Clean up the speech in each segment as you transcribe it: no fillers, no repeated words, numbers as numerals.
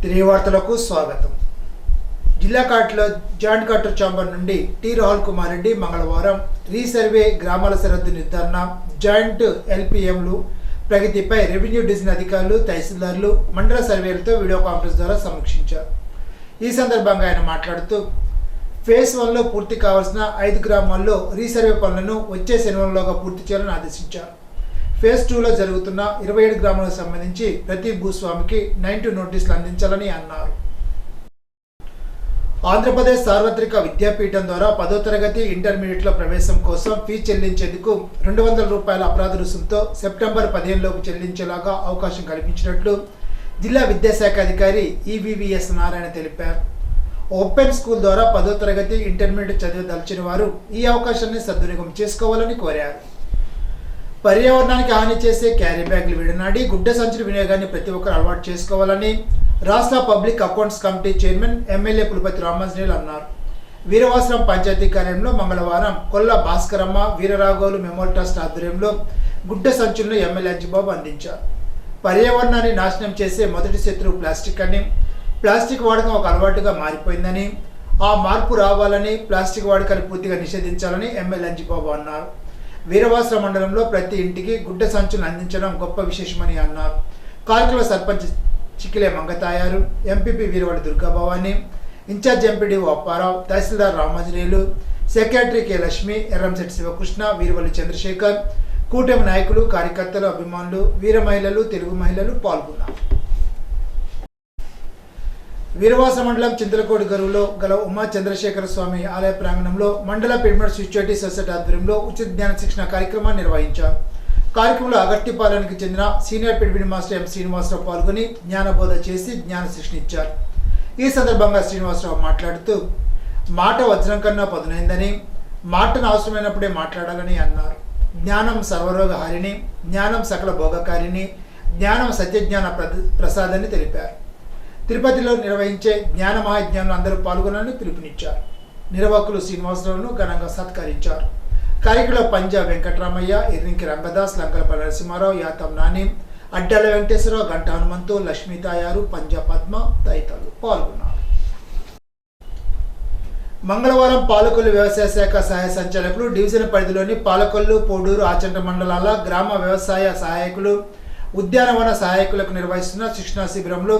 తిరిగి వార్తలకు స్వాగతం. జిల్లా కలెక్టర్ జాయింట్ కలెక్టర్ ఛాంబర్ నుండి టి రాహుల్ కుమార్ రెడ్డి మంగళవారం రీసర్వే గ్రామాల సరిహద్దు నిర్ధారణ జాయింట్ ఎల్పిఎంలు ప్రగతిపై రెవెన్యూ డివిజన్ అధికారులు తహసీల్దార్లు మండల సర్వేలతో వీడియో కాన్ఫరెన్స్ ద్వారా సమీక్షించారు. ఈ సందర్భంగా ఆయన మాట్లాడుతూ ఫేజ్ 1లో పూర్తి కావాల్సిన 5 గ్రామాల్లో రీసర్వే పనులను వచ్చే శనివారంలోగా పూర్తి చేయాలని ఆదేశించారు. ఫేజ్ 2లో జరుగుతున్న 27 గ్రామాలకు సంబంధించి ప్రతి భూస్వామికి 90 నోటీసులు అందించాలని అన్నారు. ఆంధ్రప్రదేశ్ సార్వత్రిక విద్యాపీఠం ద్వారా 10వ తరగతి ఇంటర్మీడియట్లో ప్రవేశం కోసం ఫీజు చెల్లించేందుకు ₹200 అపరాధ రుసుంతో సెప్టెంబర్ 15లోపు చెల్లించేలాగా అవకాశం కల్పించినట్లు జిల్లా విద్యాశాఖ అధికారి ఈవీవీఎస్ నారాయణ తెలిపారు. ఓపెన్ స్కూల్ ద్వారా 10వ తరగతి ఇంటర్మీడియట్ చదవదలిచిన వారు ఈ అవకాశాన్ని సద్వినియోగం చేసుకోవాలని కోరారు. పర్యావరణానికి హాని చేసే క్యారీ బ్యాగులు విడనాడి గుడ్డ సంచుల వినియోగాన్ని ప్రతి ఒక్కరు అలవాటు చేసుకోవాలని రాష్ట్ర public accounts committee chairman MLA Pulipati Ramanjaneyulu అన్నారు. వీరవాసరం పంచాయతీ కార్యాలయంలో మంగళవారం కొల్ల భాస్కరమ్మ వీరరాఘవులు మెమోరియల్ ట్రస్ట్ ఆధ్వర్యంలో గుడ్డ సంచులను ఎమ్మెల్యే అంజిబాబు అందించారు. పర్యావరణాన్ని నాశనం చేసే మొదటి శత్రువు ప్లాస్టిక్ అని, ప్లాస్టిక్ వాడకం ఒక అలవాటుగా మారిపోయిందని, ఆ మార్పు రావాలని ప్లాస్టిక్ వాడకాన్ని పూర్తిగా నిషేధించాలని ఎమ్మెల్యే అంజిబాబు అన్నారు. వీరవాసర మండలంలో ప్రతి ఇంటికి గుడ్డ సంచులను అందించడం గొప్ప విశేషమని అన్నారు. కార్యక్రమ sarpanch Chikile Mangatayaru, MPP Veeravadi Durgabhavani, in charge MPDO Apparao, tahsildar Ramanjaneyulu, secretary K Lakshmi, Erramsetti Sivakrishna, Veeravalli Chandrasekhar, కూటమి నాయకులు, కార్యకర్తలు, అభిమానులు, వీర మహిళలు, తెలుగు మహిళలు పాల్గొన్నారు. వీరవాస మండలం చింతలకోడి గరువులో గల ఉమా చంద్రశేఖర స్వామి ఆలయ ప్రాంగణంలో మండల పిరమిడ్ స్పిరిచువాలిటీ సొసైటీ ఆధ్వర్యంలో ఉచిత జ్ఞాన శిక్షణ కార్యక్రమాన్ని నిర్వహించారు. కార్యక్రమంలో అగట్టిపాలెంకి చెందిన senior pyramid master M Srinivasarao పాల్గొని జ్ఞానబోధ చేసి జ్ఞాన శిక్షణ ఇచ్చారు. ఈ సందర్భంగా శ్రీనివాసరావు మాట్లాడుతూ మాట వజ్రం కన్నా పదునైందని, మాటను అవసరమైనప్పుడే మాట్లాడాలని అన్నారు. జ్ఞానం సర్వరోగహారిణి, జ్ఞానం సకల భోగకారిణి, జ్ఞానం సత్యజ్ఞాన ప్రసాదాన్ని తెలిపారు. తిరుపతిలో నిర్వహించే జ్ఞాన మహాజ్ఞానంలో అందరూ పాల్గొనాలని పిలుపునిచ్చారు. నిర్వాహకులు శ్రీనివాసరావును ఘనంగా సత్కరించారు. కార్యక్రమంలో పంజా వెంకటరామయ్య, ఎర్రింకి రంగదాస్, లంకలపల్లి నరసింహారావు, యాతం నాని, అడ్డాల వెంకటేశ్వరరావు, గంట హనుమంతు, లక్ష్మీ తాయారు, పంజా పద్మ తదితరులు పాల్గొన్నారు. మంగళవారం పాలకొల్లు వ్యవసాయ శాఖ సహాయ సంచాలకులు డివిజన్ పరిధిలోని పాలకొల్లు, పోడూరు, ఆచంట మండలాల గ్రామ వ్యవసాయ సహాయకులు, ఉద్యానవన సహాయకులకు నిర్వహిస్తున్న శిక్షణా శిబిరంలో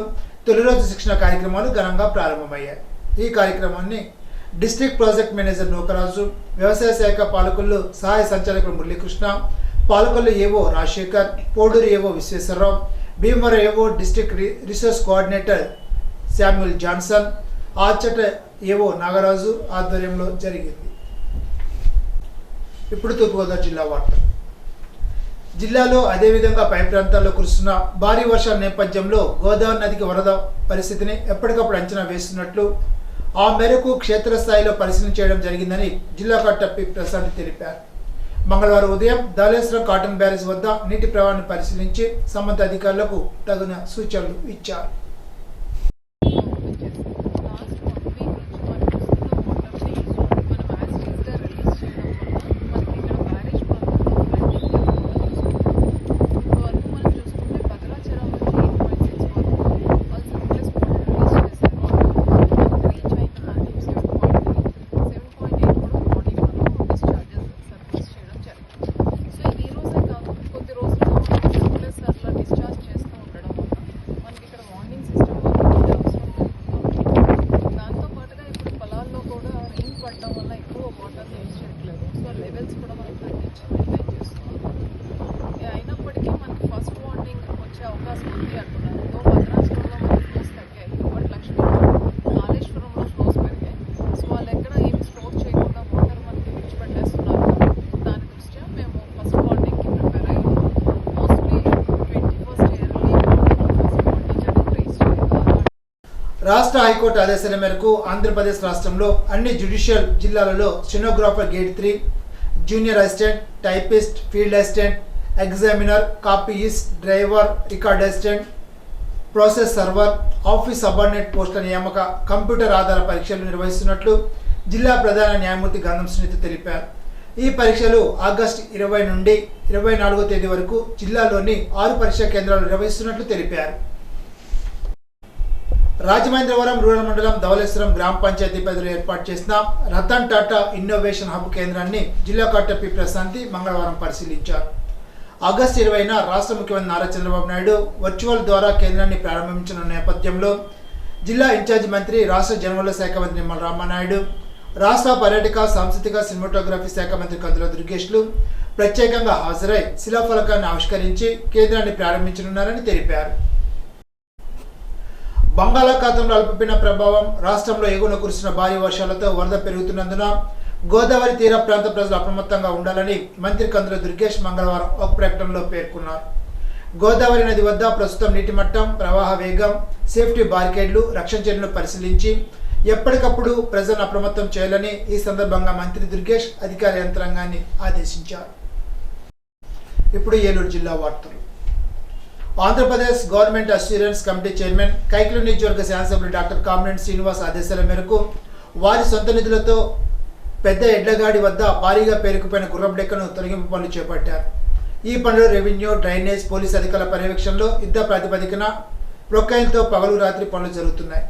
తొలి రోజు శిక్షణ కార్యక్రమాలు ఘనంగా ప్రారంభమయ్యాయి. ఈ కార్యక్రమాన్ని డిస్ట్రిక్ట్ ప్రాజెక్ట్ మేనేజర్ నూకరాజు, వ్యవసాయ శాఖ పాలకొల్లు సహాయ సంచాలకులు మురళీకృష్ణ, పాలకొల్లు ఏవో రాజశేఖర్, పోడూరు ఏవో Visweswararao, Bhimavaram AO district resource coordinator Samuel Johnson, ఆచట ఏవో నాగరాజు ఆధ్వర్యంలో జరిగింది. ఇప్పుడు తూర్పుగోదావరి జిల్లా వార్త. జిల్లాలో అదేవిధంగా పై ప్రాంతాల్లో కురుస్తున్న భారీ వర్షాల నేపథ్యంలో గోదావరి నదికి వరద పరిస్థితిని ఎప్పటికప్పుడు అంచనా వేస్తున్నట్లు, ఆ మేరకు క్షేత్రస్థాయిలో పరిశీలన చేయడం జరిగిందని జిల్లా కలెక్టర్ పి ప్రసాద్ తెలిపారు. మంగళవారం ఉదయం ధవళేశ్వరం కాటన్ బ్యారేజ్ వద్ద నీటి ప్రవాహాన్ని పరిశీలించి సంబంధిత అధికారులకు తగిన సూచనలు ఇచ్చారు. రాష్ట్ర హైకోర్టు ఆదేశాల మేరకు ఆంధ్రప్రదేశ్ రాష్ట్రంలో అన్ని జ్యుడిషియల్ జిల్లాలలో stenographer gate 3, junior assistant, typist, field assistant, examiner, copyist, driver, record assistant, process server, office subordinate పోస్టుల నియామక కంప్యూటర్ ఆధార పరీక్షలు నిర్వహిస్తున్నట్లు జిల్లా ప్రధాన న్యాయమూర్తి గంధం సునీత తెలిపారు. ఈ పరీక్షలు ఆగస్టు 20 నుండి 24వ తేదీ వరకు జిల్లాలోని 6 పరీక్షా కేంద్రాలు నిర్వహిస్తున్నట్లు తెలిపారు. రాజమహేంద్రవరం రూరల్ మండలం ధవళేశ్వరం గ్రామ పంచాయతీ పరిధిలో ఏర్పాటు చేసిన రతన్ టాటా ఇన్నోవేషన్ హబ్ కేంద్రాన్ని జిల్లా కలెక్టర్ పి ప్రశాంతి మంగళవారం పరిశీలించారు. ఆగస్టు 20న రాష్ట్ర ముఖ్యమంత్రి నారా చంద్రబాబు నాయుడు వర్చువల్ ద్వారా కేంద్రాన్ని ప్రారంభించిన నేపథ్యంలో జిల్లా ఇన్ఛార్జి మంత్రి, రాష్ట్ర జనవరుల శాఖ మంత్రి నిమ్మల రామానాయుడు, రాష్ట్ర పర్యాటక సాంస్కృతిక సినిమాటోగ్రఫీ శాఖ మంత్రి కందుల దుర్గేష్లు ప్రత్యేకంగా హాజరై శిలాఫలకాన్ని ఆవిష్కరించి కేంద్రాన్ని ప్రారంభించనున్నారని తెలిపారు. బంగాళాఖాతంలో అల్పపీడన ప్రభావం రాష్ట్రంలో ఎగువన కురిసిన భారీ వర్షాలతో వరద పెరుగుతున్నందున గోదావరి తీర ప్రాంత ప్రజలు అప్రమత్తంగా ఉండాలని మంత్రి కందుల దుర్గేష్ మంగళవారం ఒక ప్రకటనలో పేర్కొన్నారు. గోదావరి నది వద్ద ప్రస్తుతం నీటి మట్టం, ప్రవాహ వేగం, సేఫ్టీ బారికేడ్లు, రక్షణ చర్యలను పరిశీలించి ఎప్పటికప్పుడు ప్రజలను అప్రమత్తం చేయాలని ఈ సందర్భంగా మంత్రి దుర్గేష్ అధికార యంత్రాంగాన్ని ఆదేశించారు. ఇప్పుడు ఏలూరు జిల్లా వార్తలు. Andhra Pradesh government assurance committee chairman, Kaikaluru నియోజకవర్గ శాసనసభ్యులు డాక్టర్ కామినేని శ్రీనివాస్ ఆదేశాల మేరకు వారి సొంత నిధులతో పెద్ద ఎడ్లగాడి వద్ద భారీగా పేరుకుపోయిన గుర్రపు డెక్కను తొలగింపు పనులు చేపట్టారు. ఈ పనులు రెవెన్యూ, డ్రైనేజ్, పోలీస్ అధికారుల పర్యవేక్షణలో యుద్ధ ప్రాతిపదికన ప్రొక్లైన్తో పగలు రాత్రి పనులు జరుగుతున్నాయి.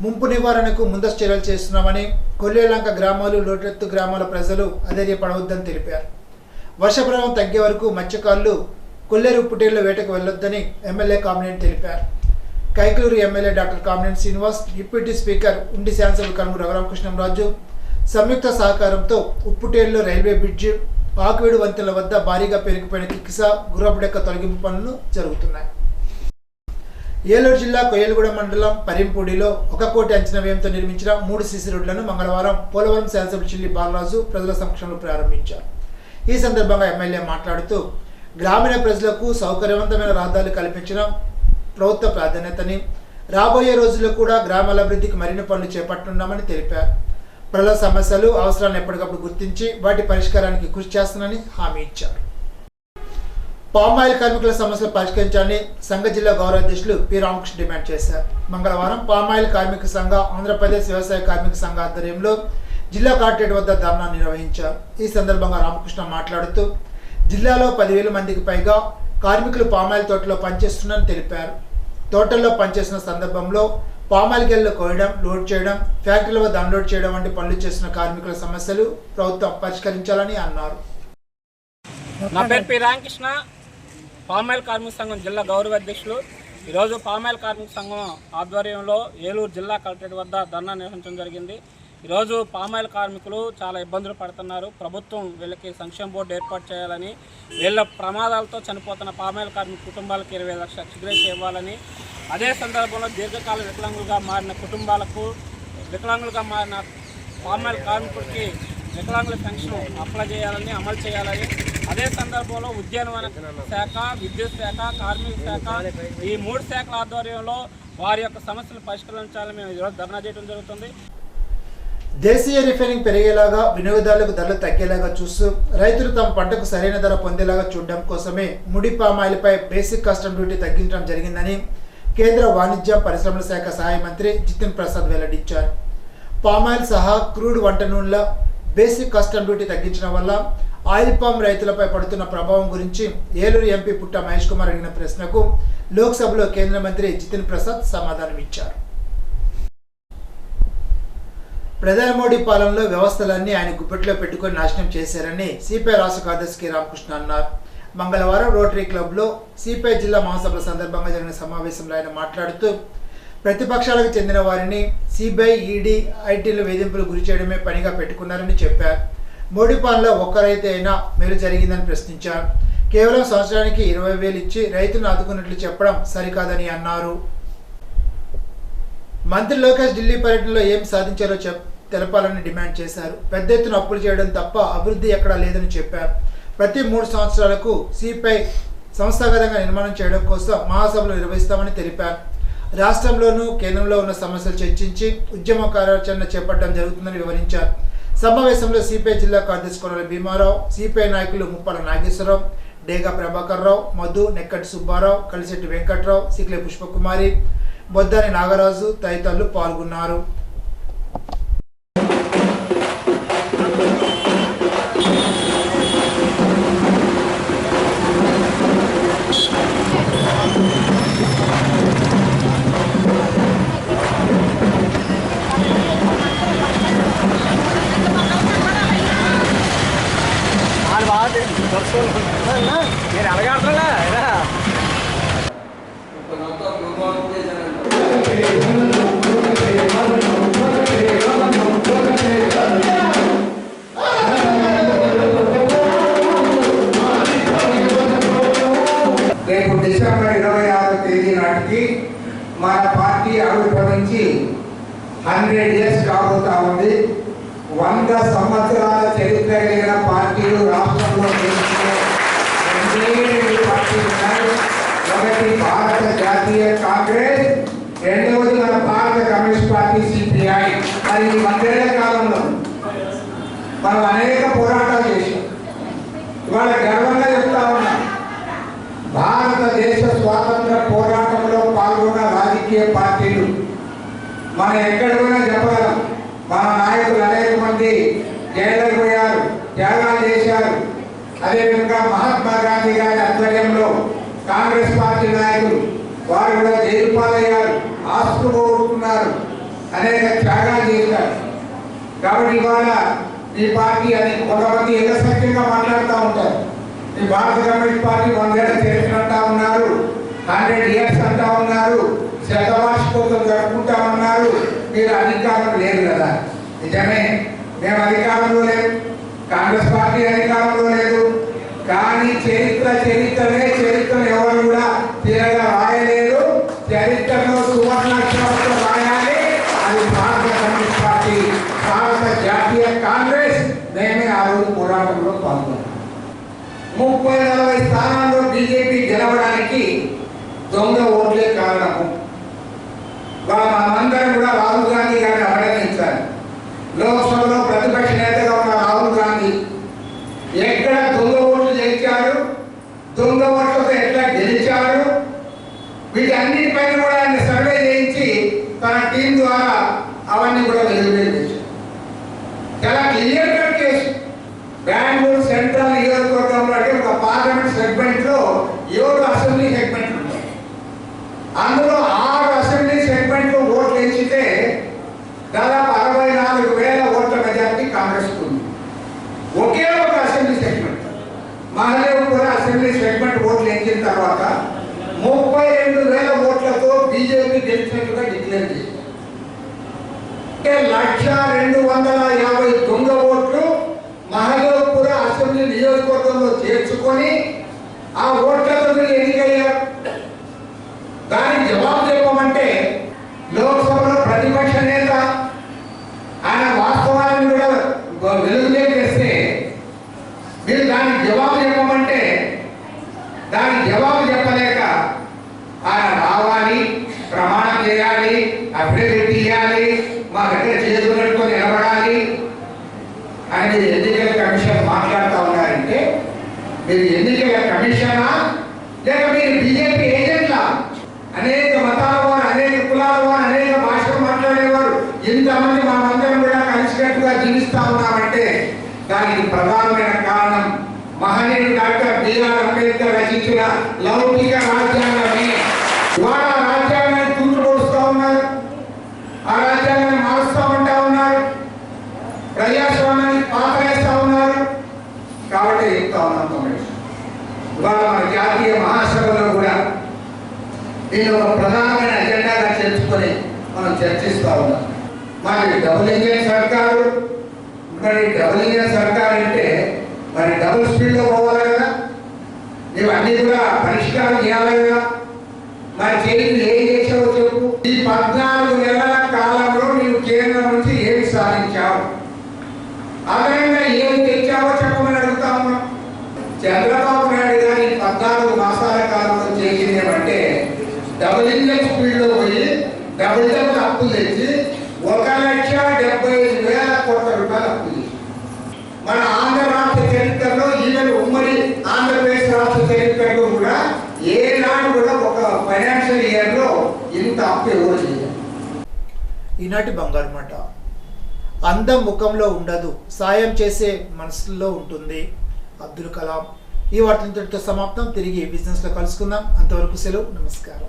ముంపు నివారణకు ముందస్తు చర్యలు చేస్తున్నామని కొల్లేలంక గ్రామాలు, లోటెత్తు గ్రామాల ప్రజలు అధైర్యపడవద్దని తెలిపారు. వర్ష ప్రభావం తగ్గే వరకు మత్స్యకారులు కొల్లేరు ఉప్పుటేళ్ల వేటకు వెళ్లొద్దని ఎమ్మెల్యే కామినేని తెలిపారు. Kaikaluru MLA doctor Kamineni Srinivas, deputy speaker ఉండి శాసనసభ్యులు కనుమూరి రఘురామకృష్ణంరాజు సంయుక్త సహకారంతో ఉప్పుటేరులో రైల్వే బ్రిడ్జ్, ఆకువేడు వంతెనల వద్ద భారీగా పెరిగిపోయిన కిక్కిసా, గుర్రపు డెక్క తొలగింపు పనులు జరుగుతున్నాయి. ఏలూరు జిల్లా కొయ్యలగూడ మండలం పరింపూడిలో 1 కోటి అంచనా వ్యయంతో నిర్మించిన 3 సీసీ రోడ్లను మంగళవారం పోలవరం శాసనసభ్యులు చిల్లి బాలరాజు ప్రజల సమక్షంలో ప్రారంభించారు. ఈ సందర్భంగా ఎమ్మెల్యే మాట్లాడుతూ గ్రామీణ ప్రజలకు సౌకర్యవంతమైన రహదారులు కల్పించడం ప్రభుత్వ ప్రాధాన్యతని, రాబోయే రోజుల్లో కూడా గ్రామాల అభివృద్ధికి మరిన్ని పనులు చేపట్టనున్నామని తెలిపారు. ప్రజల సమస్యలు, అవసరాలను ఎప్పటికప్పుడు గుర్తించి వాటి పరిష్కారానికి కృషి చేస్తానని హామీ ఇచ్చారు. పామాయిల్ కార్మికుల సమస్యలు పరిష్కరించాలని సంఘ జిల్లా గౌరవ అధ్యక్షులు పి రామకృష్ణ డిమాండ్ చేశారు. మంగళవారం పామాయిల్ కార్మిక సంఘ, ఆంధ్రప్రదేశ్ వ్యవసాయ కార్మిక సంఘ ఆధ్వర్యంలో జిల్లా కలెక్టరేట్ వద్ద ధర్నా నిర్వహించారు. ఈ సందర్భంగా రామకృష్ణ మాట్లాడుతూ జిల్లాలో 10,000 మందికి పైగా కార్మికులు పామాయిల్ తోటలో పనిచేస్తున్నారని తెలిపారు. తోటల్లో పనిచేసిన సందర్భంలో పామాయిల్ గెల్లు కోయడం, లోడ్ చేయడం, ఫ్యాక్టరీల వద్ద అన్లోడ్ చేయడం వంటి పనులు చేస్తున్న కార్మికుల సమస్యలు ప్రభుత్వం పరిష్కరించాలని అన్నారు. నా పేరు పి రామకృష్ణ, పామాయిల్ కార్మిక సంఘం జిల్లా గౌరవ అధ్యక్షులు. ఈరోజు పామాయిల్ కార్మిక సంఘం ఆధ్వర్యంలో ఏలూరు జిల్లా కలెక్టరేట్ వద్ద ధర్నా నిర్వహించడం జరిగింది. ఈరోజు పామాయిల్ కార్మికులు చాలా ఇబ్బందులు పడుతున్నారు. ప్రభుత్వం వీళ్ళకి సంక్షేమ బోర్డు ఏర్పాటు చేయాలని, వీళ్ళ ప్రమాదాలతో చనిపోతున్న పామాయిల్ కార్మిక కుటుంబాలకు 20 లక్షల ఎక్స్గ్రేషియా ఇవ్వాలని, అదే సందర్భంలో దీర్ఘకాల వికలాంగులుగా మారిన కుటుంబాలకు, వికలాంగులుగా మారిన పామాయిల్ కార్మికుడికి వికలాంగుల పెన్షన్ అప్లై చేయాలని, అమలు చేయాలని, అదే సందర్భంలో ఉద్యానవన శాఖ, విద్యుత్ శాఖ, కార్మిక శాఖ, ఈ 3 శాఖల ఆధ్వర్యంలో వారి యొక్క సమస్యలు పరిష్కరించాలని మేము ఈరోజు ధర్నా చేయడం జరుగుతుంది. దేశీయ రిఫైనింగ్ పెరిగేలాగా, వినియోగదారులకు ధరలు తగ్గేలాగా చూస్తూ రైతులు తమ పంటకు సరైన ధర పొందేలాగా చూడడం కోసమే ముడి పామాయిల్పై బేసిక్ కస్టమ్ డ్యూటీ తగ్గించడం జరిగిందని కేంద్ర వాణిజ్య పరిశ్రమల శాఖ సహాయ మంత్రి జితిన్ ప్రసాద్ వెల్లడించారు. పామాయిల్ సహా క్రూడ్ వంట నూనెల బేసిక్ కస్టమ్ డ్యూటీ తగ్గించడం వల్ల ఆయిల్ పామ్ రైతులపై పడుతున్న ప్రభావం గురించి ఏలూరు ఎంపీ పుట్ట మహేష్ కుమార్ అడిగిన ప్రశ్నకు లోక్సభలో కేంద్ర మంత్రి జితిన్ ప్రసాద్ సమాధానం ఇచ్చారు. ప్రధాని మోడీ పాలనలో వ్యవస్థలన్నీ ఆయన గుప్పెట్లో పెట్టుకుని నాశనం చేశారని సిపిఐ రాష్ట్ర కార్యదర్శి కె రామకృష్ణ అన్నారు. మంగళవారం రోటరీ క్లబ్లో సిపిఐ జిల్లా మహాసభల సందర్భంగా జరిగిన సమావేశంలో ఆయన మాట్లాడుతూ ప్రతిపక్షాలకు చెందిన వారిని సిబిఐ, ఈడీ, ఐటీలు వేధింపులు గురి చేయడమే పనిగా పెట్టుకున్నారని చెప్పారు. మోడీ పాలనలో ఒక్కరైతే అయినా మేలు జరిగిందని ప్రశ్నించారు. కేవలం సంవత్సరానికి 20,000 ఇచ్చి రైతులను ఆదుకున్నట్లు చెప్పడం సరికాదని అన్నారు. మంత్రి లోకేష్ ఢిల్లీ పర్యటనలో ఏం సాధించారో తెలపాలని డిమాండ్ చేశారు. పెద్ద ఎత్తున అప్పులు చేయడం తప్ప అభివృద్ధి ఎక్కడా లేదని చెప్పారు. ప్రతి 3 సంవత్సరాలకు సిపిఐ సంస్థాగతంగా నిర్మాణం చేయడం కోసం మహాసభలు నిర్వహిస్తామని తెలిపారు. రాష్ట్రంలోనూ కేంద్రంలో ఉన్న సమస్యలు చర్చించి ఉద్యమ కార్యాచరణ చేపట్టడం జరుగుతుందని వివరించారు. సమావేశంలో సిపిఐ జిల్లా కార్యదర్శి కొనల భీమారావు, సిపిఐ నాయకులు ముప్పాల నాగేశ్వరరావు, డేగా ప్రభాకర్ రావు, మధు, నెక్కటి సుబ్బారావు, కలిశెట్టి వెంకట్రావు, సిక్లే పుష్పకుమారి, బొద్దాని నాగరాజు తదితరులు పాల్గొన్నారు. రేపు డిసెంబర్ 26వ తేదీ నాటికి మన పార్టీ ఆవిర్భవించి 100 ఇయర్స్ కాబోతా ఉంది. 100 సంవత్సరాల చరిత్ర కలిగిన పార్టీలు రాష్ట్రంలో పార్టీలు ఉన్నాయి. ఒకటి భారత జాతీయ కాంగ్రెస్, రెండవది మన భారత కమ్యూనిస్ట్ పార్టీ సిపిఐ. మరి ఈ 100 ఏళ్ల కాలంలో మనం అనేక పోరాటాలు చేశాం. ఇవాళ గర్వంగా చెప్తా ఉన్నాం, భారతదేశ స్వాతంత్ర పోరాటంలో పాల్గొన్న రాజకీయ పార్టీలు మనం ఎక్కడికైనా చెప్పగలం. మన నాయకులు అనేక మంది జైళ్ళకు పోయారు, త్యాగాలు చేశారు. అదేవిధంగా మహాత్మా గాంధీ గారి ఆధ్వర్యంలో కాంగ్రెస్ పార్టీ నాయకులు వారు కూడా జైలు పాలయ్యారు, ఆస్తులు పోగొట్టుకున్నారు, అనేక త్యాగాలు చేశారు. కాబట్టి ఇవాళ ఈ పార్టీ అని కొంతమంది ఏకసత్యంగా మాట్లాడుతూ ఉంటారు. ఈ భారత కమ్యూనిస్ట్ పార్టీ 100 ఏళ్ల చరిత్ర అంటా ఉన్నారు, 100 ఇయర్స్ అంటా ఉన్నారు, శతవార్షికోత్సవం జరుపుకుంటామన్నారు. మీరు అధికారం లేదు కదా. నిజమే, మేము అధికారంలో లేదు, కాంగ్రెస్ పార్టీ అధికారంలో లేదు. కానీ చరిత్రనే చరిత్రను ఎవరు కూడా తీరగా రాయలేదు. చరిత్రలో సువర్ణాక్షరాలతో రాయాలి. అది భారత కమ్యూనిస్ట్ పార్టీ, భారత జాతీయ కాంగ్రెస్. మేమే ఆ రోజు పోరాటంలో పాల్గొన్నాం. 30-40 స్థానాల్లో బీజేపీ గెలవడానికి దొంగ ఓట్లే కారణము. మనమందరం కూడా రాహుల్ గాంధీ గారిని అభినందించాలి. లోక్సభలో ప్రతిపక్ష నేతగా ఉన్న రాహుల్ గాంధీ ఎక్కడ దొంగ ఓట్లు గెలిచారు, దొంగ ఓట్లతో ఎట్లా గెలిచారు, వీటన్నిటిపైన కూడా ఆయన సర్వే చేయించి తన టీం ద్వారా అవన్నీ కూడా వెలువరించారు. చాలా clear cut case. Bengaluru central నియోజకవర్గంలో అంటే ఒక పార్లమెంట్ సెగ్మెంట్ లో 7 అసెంబ్లీ సెగ్మెంట్లు ఉంటాయి. అందులో 6 అసెంబ్లీ సెగ్మెంట్ లో ఓట్లు ఎంచితే దాదాపు 64,000 ఓట్ల మెజార్టీ కాంగ్రెస్ ఉంది. ఒకే ఒక assembly segment Mahadevpura assembly segment ఓట్లు ఎంచిన తర్వాత 32,000 ఓట్లతో బీజేపీ గెలిచినట్టుగా డిక్లేర్ చేసింది. అంటే 1,250,000 దొంగ ఓట్లు మహదేవ్పుర అసెంబ్లీ నియోజకవర్గంలో చేర్చుకొని ఆ ఓట్లతో ఎన్నికయ్యారు. దానికి జవాబు చెప్పమంటే లోక్సభలో ప్రతిపక్ష నేత ఆయన వాస్తవాన్ని కూడా వెలుగులోకి తెస్తే మీరు దానికి జవాబు చెప్పమంటే దానికి జవాబు చెప్పలేక ఆయన రావాలి, ప్రమాణం చేయాలి, అఫిడవిట్ ఇవ్వాలి, మా దగ్గర చేసుకున్నట్టు నిలబడాలి అని ఎన్నికల కమిషన్ మాట్లాడుతూ ఉన్నారంటే మీరు ఎన్నికల కమిషనా లేక మీరు బీజేపీ ఏజెంట్లా? అనేక మతాల వారు, అనేక కులాల వారు, అనేక భాషలు మాట్లాడేవారు ఇంతమంది మనమందరం కూడా కలిసికట్టుగా జీవిస్తా ఉన్నామంటే దానికి ప్రధానమైన కారణం మహనీయుడు డాక్టర్ బిఆర్ అంబేద్కర్ రచించిన లౌకిక రాజ్యాంగమే. ఇవాళ రాజ్యాంగాన్ని తూట్లు పొడుస్తూ ఉన్నారు, ఆ రాజ్యాంగాన్ని మారుస్తూ ఉంటా ఉన్నారు, ప్రజాస్వామ్యాన్ని పాతరేస్తా ఉన్నారు. కాబట్టి చెప్తా ఉన్నాం కాంగ్రెస్ ఇవాళ మన జాతీయ మహాసభలో కూడా దీన్ని ఒక ప్రధానమైన అజెండాగా చేర్చుకొని మనం చర్చిస్తూ ఉన్నాం. మరి డబుల్ ఇంజిన్ సర్కారు, మరి డబుల్ ఇంజిన్ సర్కారు అంటే మరి డబుల్ స్పీడ్లో పోవాలి కదా, ఇవన్నీ కూడా పరిష్కారం చేయాలి కదా. మరి చేసి ఏం చేసావో చెప్పు. ఈ 14 నెలల కాలంలో నీవు కేంద్రం నుంచి ఏమి సాధించావు, అదనంగా ఏమి తెచ్చావో చెప్పమని అడుగుతా ఉన్నాం. చంద్రబాబు నాయుడు గారి 14 మాసాల కాలంలో చేసింది ఏమంటే డబుల్ ఇంజిన్ స్పీడ్లో పోయి డబుల్ అప్పులు తెచ్చి 1,70,5,000 కోట్ల రూపాయలు అప్పు చేసి మన ఆంధ్ర రాష్ట్ర చరిత్రలో ఈవెన్ ఉమ్మడి ఆంధ్రప్రదేశ్ రాష్ట్ర చరిత్రలో కూడా ఏనాడు కూడా ఒక ఫైనాన్షియల్ ఇయర్లో ఇంత అప్పు ఎవరు చేయాలి. ఈనాటి బంగారు మాట. అందం ముఖంలో ఉండదు, సాయం చేసే మనసులో ఉంటుంది. అబ్దుల్ కలాం. ఈ వార్తలతో సమాప్తం. తిరిగి బిజినెస్లో కలుసుకుందాం. అంతవరకు సెలవు. నమస్కారం.